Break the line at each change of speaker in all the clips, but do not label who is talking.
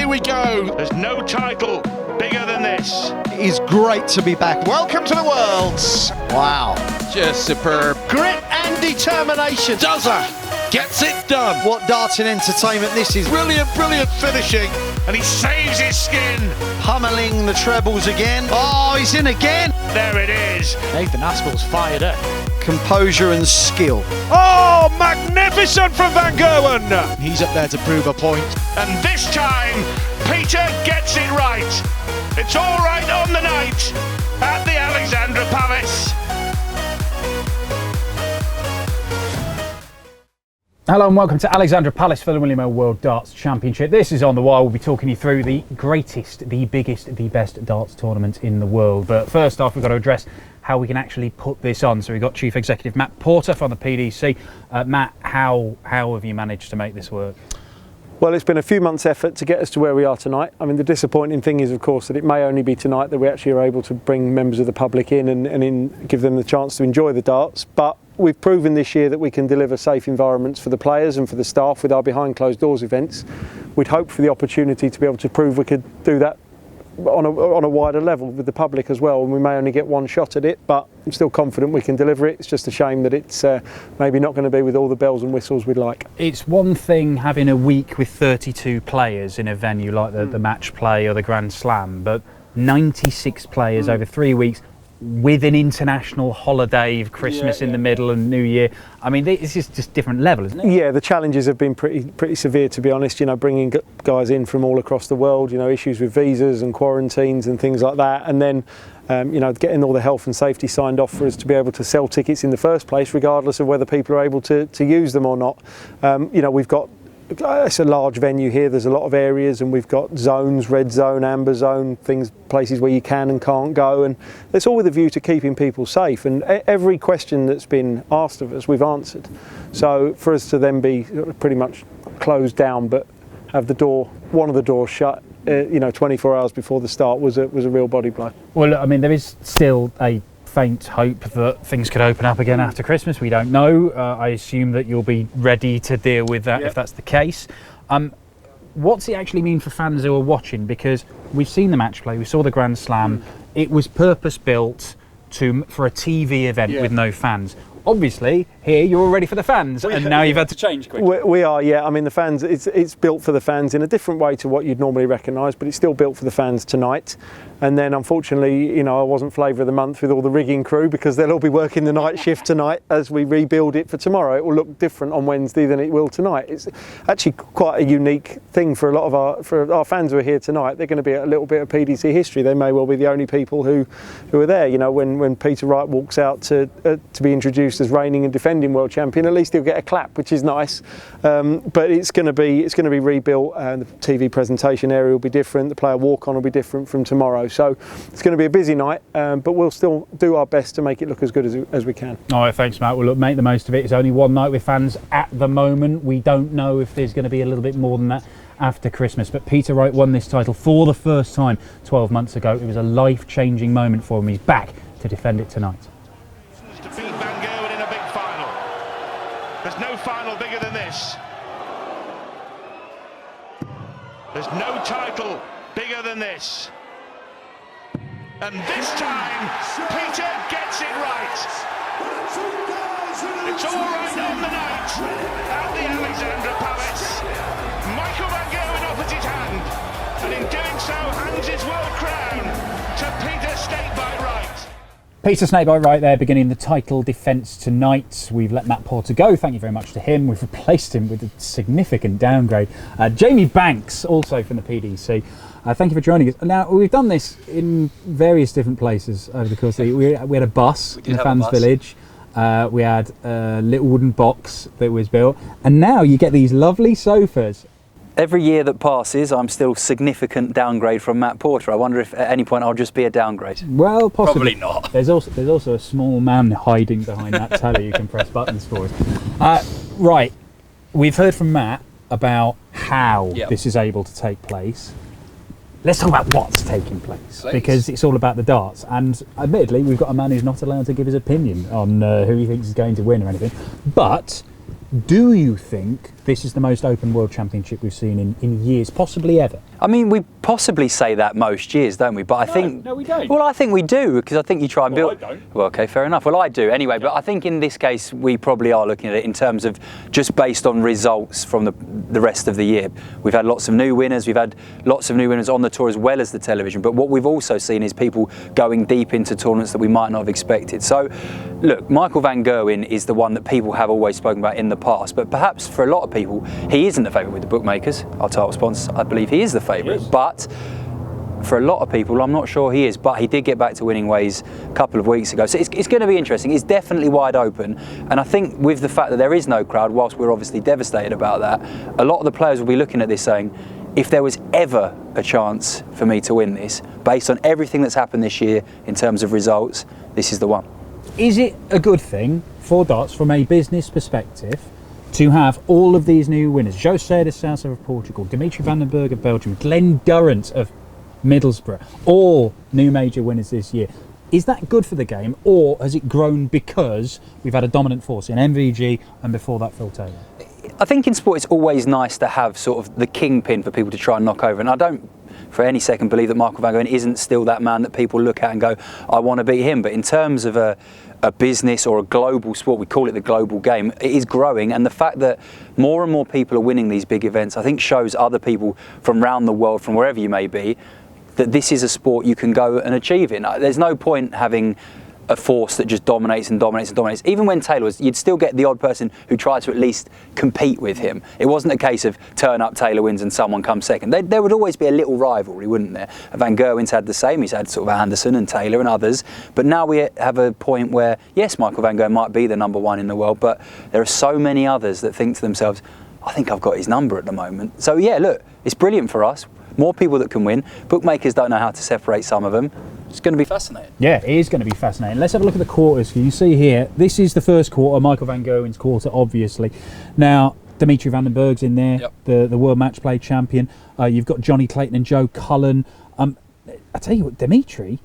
Here we go. There's no title bigger than this.
It is great to be back. Welcome to the Worlds. Wow.
Just superb.
Grit and determination.
Does her. Gets it done.
What darting entertainment this is.
Brilliant finishing. And he saves his skin.
Pummeling the trebles again. Oh, he's in again.
There it is.
Nathan Aspel's fired up.
Composure and skill.
Oh, magnificent from Van Gerwen.
He's up there to prove a point.
And this time, Peter gets it right. It's all right on the night at the Alexandra Palace.
Hello and welcome to Alexandra Palace for the William Hill World Darts Championship. This is On The Wire. We'll be talking you through the greatest, the biggest, the best darts tournament in the world. But first off, we've got to address how we can actually put this on. So we've got Chief Executive Matt Porter from the PDC. Matt, how have you managed to make this work?
Well, it's been a few months' effort to get us to where we are tonight. I mean, the disappointing thing is, of course, that it may only be tonight that we actually are able to bring members of the public in and give them the chance to enjoy the darts. But we've proven this year that we can deliver safe environments for the players and for the staff with our behind closed doors events. We'd hope for the opportunity to be able to prove we could do that on a wider level with the public as well, and we may only get one shot at it, but I'm still confident we can deliver it. It's just a shame that it's maybe not going to be with all the bells and whistles we'd like.
It's one thing having a week with 32 players in a venue like the match play or the Grand Slam, but 96 players over 3 weeks with an international holiday of Christmas in the middle and New Year. I mean, this is just different level, isn't it?
Yeah, the challenges have been pretty severe, to be honest. You know, bringing guys in from all across the world, you know, issues with visas and quarantines and things like that. And then, you know, getting all the health and safety signed off for us to be able to sell tickets in the first place, regardless of whether people are able to use them or not. You know, we've got, it's a large venue here, there's a lot of areas, and we've got zones, red zone, amber zone, places where you can and can't go, and it's all with a view to keeping people safe. And every question that's been asked of us, we've answered. So for us to then be pretty much closed down, but have one of the doors shut, you know, 24 hours before the start was a real body blow.
Well, I mean, there is still a faint hope that things could open up again after Christmas. We don't know. I assume that you'll be ready to deal with that if that's the case. What's it actually mean for fans who are watching? Because we've seen the match play, we saw the Grand Slam. It was purpose built for a TV event with no fans. Obviously, here you're all ready for the fans, and now you've had to change quickly.
We are, yeah. I mean, the fans, it's built for the fans in a different way to what you'd normally recognise, but it's still built for the fans tonight. And then, unfortunately, you know, I wasn't flavour of the month with all the rigging crew, because they'll all be working the night shift tonight as we rebuild it for tomorrow. It will look different on Wednesday than it will tonight. It's actually quite a unique thing for a lot of our fans who are here tonight. They're going to be a little bit of PDC history. They may well be the only people who are there. You know, when Peter Wright walks out to be introduced as reigning and defending world champion, at least he'll get a clap, which is nice. But it's going to be rebuilt. The TV presentation area will be different. The player walk-on will be different from tomorrow. So it's going to be a busy night, but we'll still do our best to make it look as good as we can.
All right, thanks, Matt. Well, look, make the most of it. It's only one night with fans at the moment. We don't know if there's going to be a little bit more than that after Christmas, but Peter Wright won this title for the first time 12 months ago. It was a life-changing moment for him. He's back to defend it tonight.
To beat Van Gerwen in a big final. There's no final bigger than this. There's no title bigger than this. And this time, Peter gets it right. It's all right on the night at the Alexandra Palace. Michael Van Gerwen offers his hand, and in doing so, hands his world crown to Peter Snake by Wright.
Peter Snake by Wright there, beginning the title defence tonight. We've let Matt Porter go. Thank you very much to him. We've replaced him with a significant downgrade. Jamie Banks, also from the PDC. Thank you for joining us. Now, we've done this in various different places over the course of the week. We had a bus in the fans' village. We had a little wooden box that was built. And now you get these lovely sofas.
Every year that passes, I'm still significant downgrade from Matt Porter. I wonder if at any point I'll just be a downgrade.
Well, possibly.
Probably not.
There's also a small man hiding behind that telly you can press buttons for us. Right, we've heard from Matt about how this is able to take place. Let's talk about what's taking place, because it's all about the darts. And admittedly, we've got a man who's not allowed to give his opinion on who he thinks is going to win or anything. But Do you think this is the most open World Championship we've seen in years, possibly ever?
I mean, we possibly say that most years, don't we? But I think...
No, we don't.
Well, I think we do, because I think you try and build...
I don't.
Well, OK, fair enough. Well, I do anyway, but I think in this case, we probably are looking at it in terms of just based on results from the rest of the year. We've had lots of new winners. We've had lots of new winners on the tour as well as the television. But what we've also seen is people going deep into tournaments that we might not have expected. So, look, Michael van Gerwen is the one that people have always spoken about in the past. But perhaps for a lot of people, he isn't the favourite with the bookmakers. Our title sponsor, I believe he is the favourite. But for a lot of people, I'm not sure he is, but he did get back to winning ways a couple of weeks ago. So it's going to be interesting. It's definitely wide open. And I think with the fact that there is no crowd, whilst we're obviously devastated about that, a lot of the players will be looking at this saying, if there was ever a chance for me to win this, based on everything that's happened this year in terms of results, this is the one.
Is it a good thing for darts from a business perspective to have all of these new winners? José de Sousa of Portugal, Dimitri van den Berg of Belgium, Glenn Durrant of Middlesbrough, all new major winners this year. Is that good for the game, or has it grown because we've had a dominant force in MVG and before that Phil Taylor?
I think in sport it's always nice to have sort of the kingpin for people to try and knock over, and I don't for any second believe that Michael van Gerwen isn't still that man that people look at and go, I want to beat him. But in terms of a business or a global sport, we call it the global game, it is growing, and the fact that more and more people are winning these big events, I think shows other people from around the world, from wherever you may be, that this is a sport you can go and achieve in. There's no point having a force that just dominates and dominates and dominates. Even when Taylor was, you'd still get the odd person who tried to at least compete with him. It wasn't a case of turn up, Taylor wins and someone comes second. There would always be a little rivalry, wouldn't there? Van Gerwen's had the same. He's had sort of Anderson and Taylor and others. But now we have a point where, yes, Michael van Gerwen might be the number one in the world, but there are so many others that think to themselves, I think I've got his number at the moment. So yeah, look, it's brilliant for us. More people that can win. Bookmakers don't know how to separate some of them. It's going to be fascinating.
Yeah, it is going to be fascinating. Let's have a look at the quarters. You see here, this is the first quarter, Michael van Gerwen's quarter, obviously. Now, Dimitri van den Berg's in there, the World Match Play champion. You've got Johnny Clayton and Joe Cullen. I tell you what, Dimitri,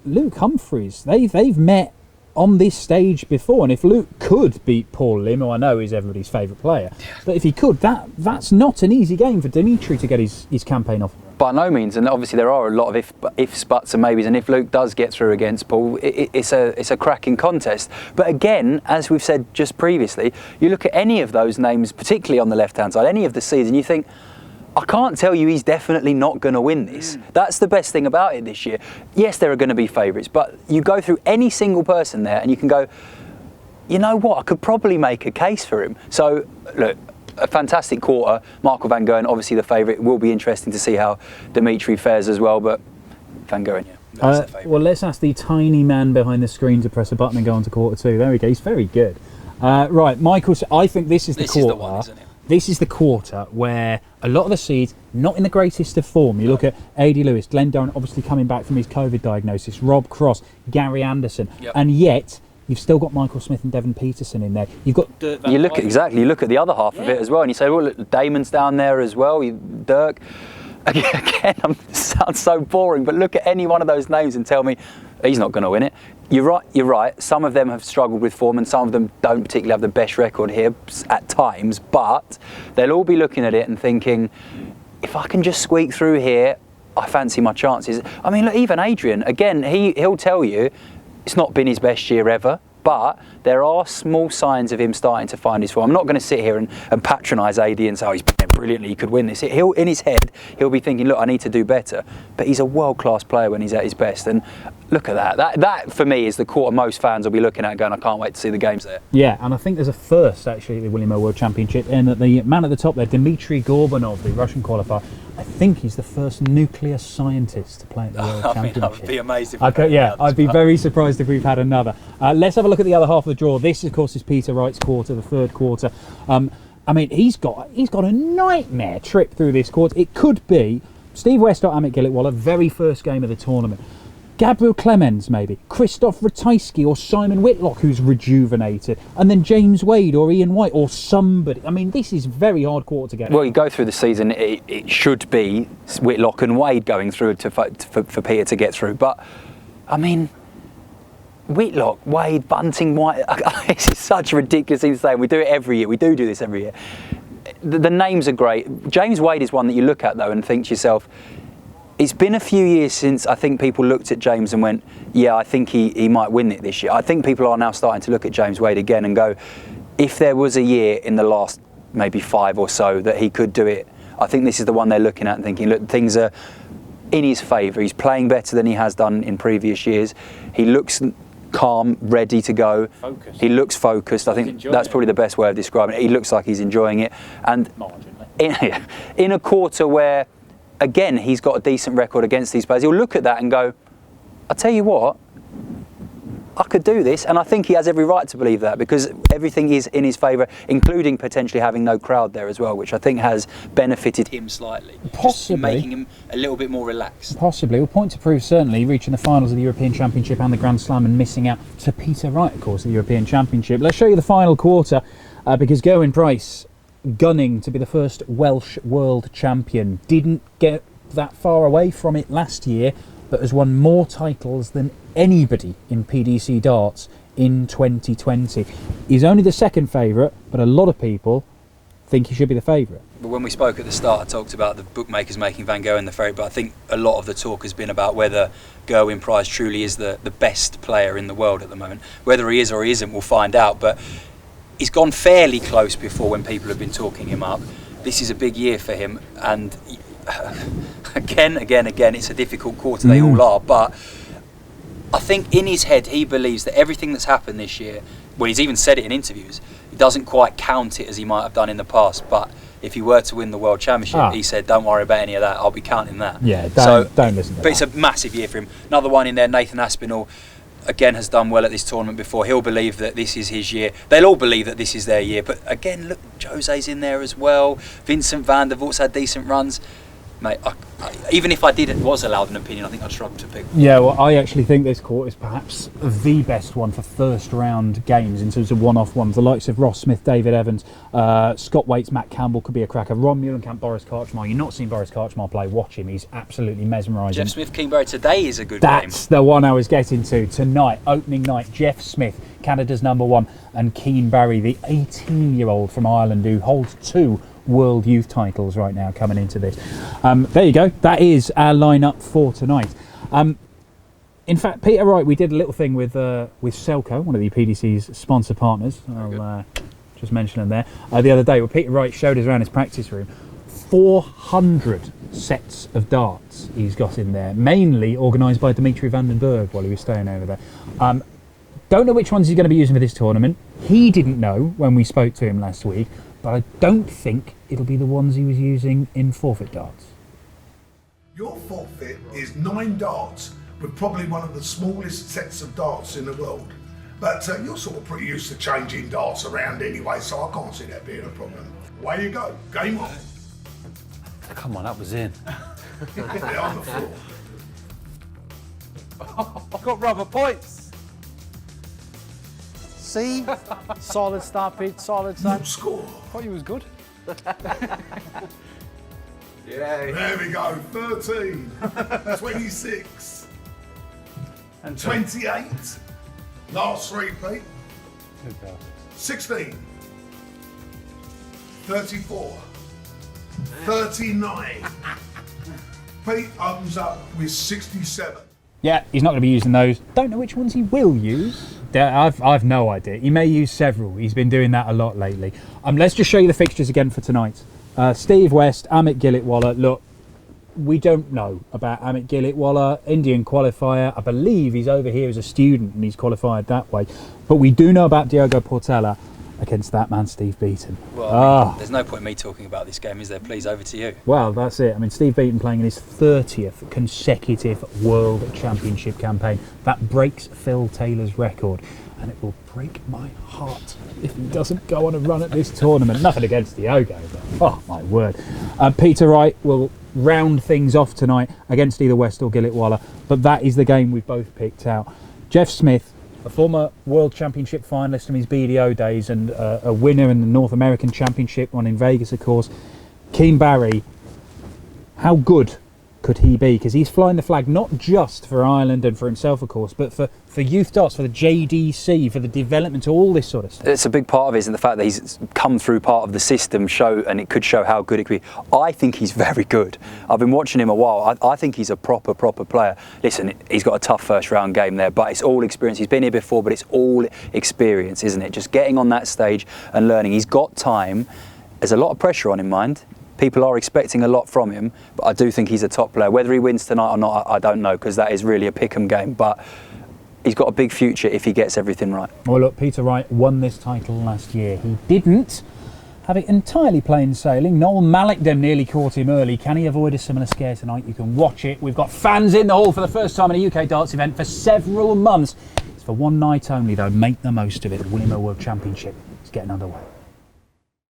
Luke Humphreys, they've met on this stage before, and if Luke could beat Paul Lim, who I know is everybody's favourite player, but if he could, that's not an easy game for Dimitri to get his campaign off.
By no means, and obviously there are a lot of ifs, buts and maybes, and if Luke does get through against Paul, it's a cracking contest. But again, as we've said just previously, you look at any of those names, particularly on the left-hand side, any of the seeds, and you think, I can't tell you he's definitely not going to win this. That's the best thing about it this year. Yes, there are going to be favourites, but you go through any single person there and you can go, you know what, I could probably make a case for him. So, look, a fantastic quarter. Michael van Gerwen, obviously the favourite. It will be interesting to see how Dimitri fares as well, but van Gerwen, yeah.
Well, let's ask the tiny man behind the screen to press a button and go on to quarter two. There we go. He's very good. Right, Michael, I think this is the quarter. This is the one, isn't it? This is the quarter where a lot of the seeds, not in the greatest of form. You look at A.D. Lewis, Glenn Durrant obviously coming back from his COVID diagnosis, Rob Cross, Gary Anderson, and yet you've still got Michael Smith and Devon Peterson in there. You've got
you look at the other half of it as well, and you say, well, look, Damon's down there as well. Dirk. Again, sounds so boring, but look at any one of those names and tell me he's not going to win it. You're right. Some of them have struggled with form and some of them don't particularly have the best record here at times, but they'll all be looking at it and thinking, if I can just squeak through here, I fancy my chances. I mean, look, even Adrian, again, he'll tell you it's not been his best year ever, but there are small signs of him starting to find his form. I'm not going to sit here and patronise AD and say, oh, he's playing brilliantly, he could win this. In his head, he'll be thinking, look, I need to do better. But he's a world-class player when he's at his best. And look at that. That, for me, is the quarter most fans will be looking at going, I can't wait to see the games there.
Yeah, and I think there's a first, actually, at the William Hill World Championship, in that the man at the top there, Dmitry Gorbanov, the Russian qualifier, I think he's the first nuclear scientist to play at the World Championship.
That would be amazing.
I'd be very surprised if we've had another. Let's have a look at the other half of the draw. This, of course, is Peter Wright's quarter, the third quarter. I mean, he's got a nightmare trip through this quarter. It could be Steve Westcott, Amit Gillett-Waller, very first game of the tournament. Gabriel Clemens, maybe. Christoph Ratajski or Simon Whitlock, who's rejuvenated. And then James Wade or Ian White or somebody. I mean, this is very hard quarter to get.
Well, you go through the season, it should be Whitlock and Wade going through for Peter to get through. But, I mean, Whitlock, Wade, Bunting, White. This is such a ridiculous thing to say. We do it every year. We do this every year. The names are great. James Wade is one that you look at though and think to yourself, it's been a few years since I think people looked at James and went, yeah, I think he might win it this year. I think people are now starting to look at James Wade again and go, if there was a year in the last maybe 5 or so that he could do it, I think this is the one they're looking at and thinking, look, things are in his favour. He's playing better than he has done in previous years. He looks calm, ready to go.
Focused.
He looks focused. I think that's probably the best way of describing it. He looks like he's enjoying it. And in a quarter where, again, he's got a decent record against these players, he'll look at that and go, I tell you what, I could do this. And I think he has every right to believe that because everything is in his favour, including potentially having no crowd there as well, which I think has benefited him slightly.
Possibly.
Just making him a little bit more relaxed.
Possibly. Well, point to prove, certainly, reaching the finals of the European Championship and the Grand Slam and missing out to Peter Wright, of course, of the European Championship. Let's show you the final quarter because Gerwyn Price, gunning to be the first Welsh world champion, didn't get that far away from it last year, but has won more titles than anybody in PDC darts in 2020. He's only the second favourite, but a lot of people think he should be the favourite.
But when we spoke at the start, I talked about the bookmakers making Van Gerwen the favourite, but I think a lot of the talk has been about whether Gerwyn Price truly is the best player in the world at the moment. Whether he is or he isn't, we'll find out, but he's gone fairly close before when people have been talking him up. This is a big year for him, and again, it's a difficult quarter, they all are, but I think in his head he believes that everything that's happened this year, well, he's even said it in interviews, he doesn't quite count it as he might have done in the past, but if he were to win the World Championship, he said, don't worry about any of that, I'll be counting that.
Yeah, don't listen to that.
But it's a massive year for him. Another one in there, Nathan Aspinall, again, has done well at this tournament before. He'll believe that this is his year. They'll all believe that this is their year, but again, look, Jose's in there as well. Vincent van der Voort's had decent runs. Mate, even if I was allowed an opinion, I think I'd struggle to pick.
Yeah, well, I actually think this court is perhaps the best one for first round games in terms of one-off ones. The likes of Ross Smith, David Evans, Scott Waits, Matt Campbell could be a cracker. Ron Muhlenkamp, Boris Karchmar. You've not seen Boris Karchmar play, watch him. He's absolutely mesmerising.
Jeff Smith, Keen Barry today is a good game.
That's the one I was getting to. Tonight, opening night, Jeff Smith, Canada's #1, and Keen Barry, the 18-year-old from Ireland who holds 2 World Youth titles right now coming into this. There you go. That is our lineup for tonight. In fact, Peter Wright, we did a little thing with Selco, one of the PDC's sponsor partners. I'll just mention them there. The other day, where Peter Wright showed us around his practice room, 400 sets of darts he's got in there, mainly organised by Dimitri van den Berg while he was staying over there. Don't know which ones he's going to be using for this tournament. He didn't know when we spoke to him last week, but I don't think it'll be the ones he was using in forfeit darts.
Your forfeit is 9 darts with probably one of the smallest sets of darts in the world. But you're sort of pretty used to changing darts around anyway, so I can't see that being a problem. Away you go, game on.
Come on, that was in.
They're on the floor.
I've got rubber points. See? Solid start, Pete. Solid start.
Good score.
Thought you was good.
There we go, 13, 26, and 28. Last 3, Pete. 16, 34, 39. Pete opens up with 67.
Yeah, he's not going to be using those. Don't know which ones he will use. I've no idea. He may use several. He's been doing that a lot lately. Let's just show you the fixtures again for tonight. Steve West, Amit Gilitwala. Look, we don't know about Amit Gilitwala, Indian qualifier. I believe he's over here as a student and he's qualified that way. But we do know about Diogo Portela against that man, Steve Beaton.
Well, I mean, there's no point in me talking about this game, is there? Please, over to you.
Well, that's it. I mean, Steve Beaton playing in his 30th consecutive World Championship campaign. That breaks Phil Taylor's record. And it will break my heart if he doesn't go on a run at this tournament. Nothing against Diogo, but oh my word. Peter Wright will round things off tonight against either West or Gilitwala, but that is the game we've both picked out. Jeff Smith, a former World Championship finalist from his BDO days and a winner in the North American Championship, one in Vegas, of course. Keen Barry, how good could he be? Because he's flying the flag not just for Ireland and for himself, of course, but for youth darts, for the JDC, for the development, all this sort of stuff.
It's a big part of it, isn't the fact that he's come through part of the system, and it could show how good it could be. I think he's very good. I've been watching him a while. I think he's a proper player. Listen, he's got a tough first round game there, but it's all experience. He's been here before, but it's all experience, isn't it? Just getting on that stage and learning. He's got time. There's a lot of pressure on him, mind. People are expecting a lot from him, but I do think he's a top player. Whether he wins tonight or not, I don't know, because that is really a pick-em game. But he's got a big future if he gets everything right.
Well, look, Peter Wright won this title last year. He didn't have it entirely plain sailing. Noel Malikdem nearly caught him early. Can he avoid a similar scare tonight? You can watch it. We've got fans in the hall for the first time in a UK darts event for several months. It's for one night only, though. Make the most of it. The William Hill World Championship is getting underway.